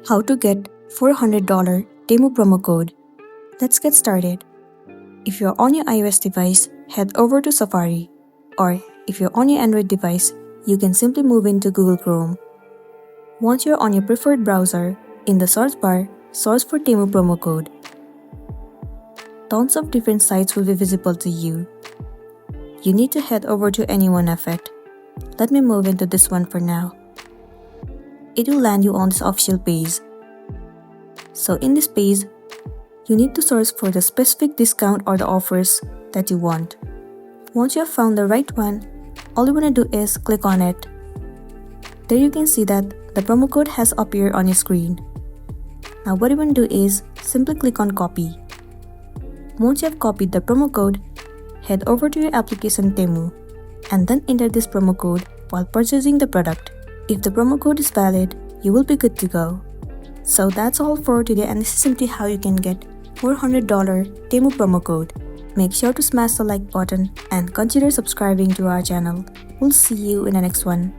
How to get $400 Temu promo code. Let's get started. If you're on your iOS device, head over to Safari. Or if you're on your Android device, you can simply move into Google Chrome. Once you're on your preferred browser, in the search bar, search for Temu promo code. Tons of different sites will be visible to you. You need to head over to any one of it. Let me move into this one for now. It will land you on this official page. So in this page, you need to search for the specific discount or the offers that you want. Once you have found the right one, all you want to do is click on it. There you can see that the promo code has appeared on your screen. Now what you want to do is simply click on copy. Once you have copied the promo code, head over to your application Temu and then enter this promo code while purchasing the product. If the promo code is valid, you will be good to go. So that's all for today, and this is simply how you can get $400 Temu promo code. Make sure to smash the like button and consider subscribing to our channel. We'll see you in the next one.